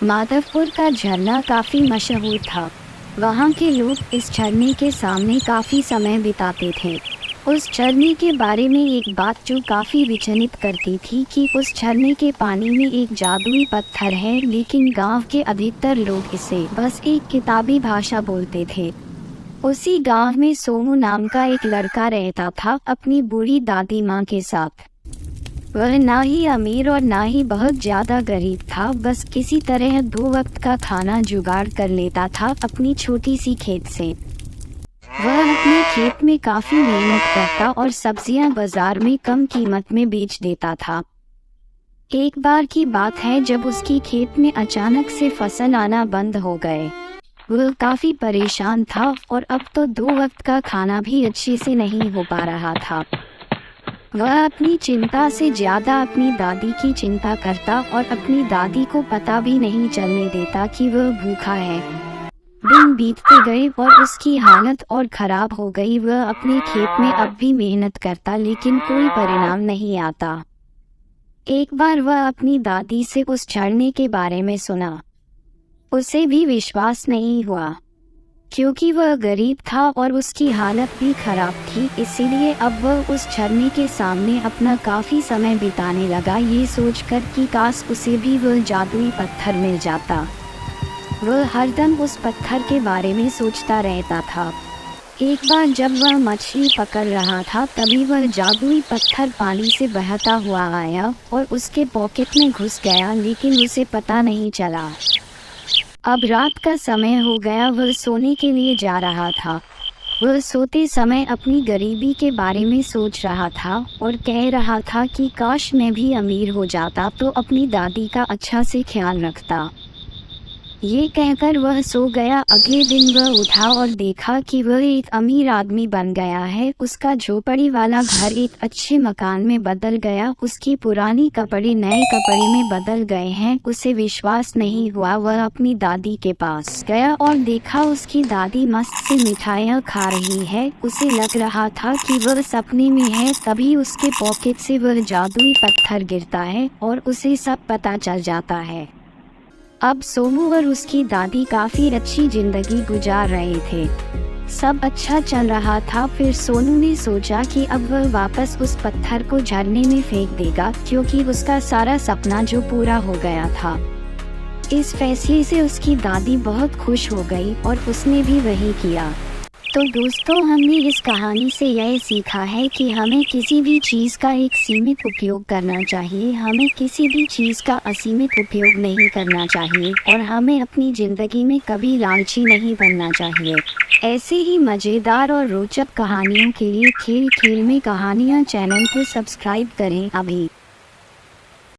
माधवपुर का झरना काफ़ी मशहूर था। वहाँ के लोग इस झरने के सामने काफ़ी समय बिताते थे। उस झरने के बारे में एक बात जो काफ़ी विचलित करती थी कि उस झरने के पानी में एक जादुई पत्थर है, लेकिन गांव के अधिकतर लोग इसे बस एक किताबी भाषा बोलते थे। उसी गांव में सोमू नाम का एक लड़का रहता था अपनी बूढ़ी दादी माँ के साथ। वह ना ही अमीर और ना ही बहुत ज़्यादा गरीब था, बस किसी तरह 2 वक्त का खाना जुगाड़ कर लेता था अपनी छोटी सी खेत से। वह अपने खेत में काफ़ी मेहनत करता और सब्जियां बाजार में कम कीमत में बेच देता था। एक बार की बात है जब उसकी खेत में अचानक से फसल आना बंद हो गए। वह काफ़ी परेशान था और अब तो 2 वक्त का खाना भी अच्छे से नहीं हो पा रहा था। वह अपनी चिंता से ज़्यादा अपनी दादी की चिंता करता और अपनी दादी को पता भी नहीं चलने देता कि वह भूखा है। दिन बीतते गए और उसकी हालत और ख़राब हो गई। वह अपने खेत में अब भी मेहनत करता, लेकिन कोई परिणाम नहीं आता। एक बार वह अपनी दादी से उस झरने के बारे में सुना। उसे भी विश्वास नहीं हुआ, क्योंकि वह गरीब था और उसकी हालत भी खराब थी। इसीलिए अब वह उस झरने के सामने अपना काफ़ी समय बिताने लगा, ये सोचकर कि काश उसे भी वह जादुई पत्थर मिल जाता। वह हरदम उस पत्थर के बारे में सोचता रहता था। एक बार जब वह मछली पकड़ रहा था, तभी वह जादुई पत्थर पानी से बहता हुआ आया और उसके पॉकेट में घुस गया, लेकिन उसे पता नहीं चला। अब रात का समय हो गया। वह सोने के लिए जा रहा था। वह सोते समय अपनी गरीबी के बारे में सोच रहा था और कह रहा था कि काश मैं भी अमीर हो जाता तो अपनी दादी का अच्छा से ख्याल रखता। ये कहकर वह सो गया। अगले दिन वह उठा और देखा कि वह एक अमीर आदमी बन गया है। उसका झोपड़ी वाला घर एक अच्छे मकान में बदल गया। उसकी पुरानी कपड़े नए कपड़े में बदल गए हैं। उसे विश्वास नहीं हुआ। वह अपनी दादी के पास गया और देखा उसकी दादी मस्त से मिठाइयाँ खा रही है। उसे लग रहा था कि वह सपने में है। तभी उसके पॉकेट से वह जादुई पत्थर गिरता है और उसे सब पता चल जाता है। अब सोमू और उसकी दादी काफ़ी अच्छी ज़िंदगी गुजार रहे थे। सब अच्छा चल रहा था। फिर सोनू ने सोचा कि अब वह वापस उस पत्थर को झरने में फेंक देगा, क्योंकि उसका सारा सपना जो पूरा हो गया था। इस फैसले से उसकी दादी बहुत खुश हो गई और उसने भी वही किया। तो दोस्तों, हमने इस कहानी से यह सीखा है कि हमें किसी भी चीज़ का एक सीमित उपयोग करना चाहिए। हमें किसी भी चीज़ का असीमित उपयोग नहीं करना चाहिए और हमें अपनी ज़िंदगी में कभी लालची नहीं बनना चाहिए। ऐसे ही मज़ेदार और रोचक कहानियों के लिए खेल खेल में कहानियाँ चैनल को सब्सक्राइब करें अभी।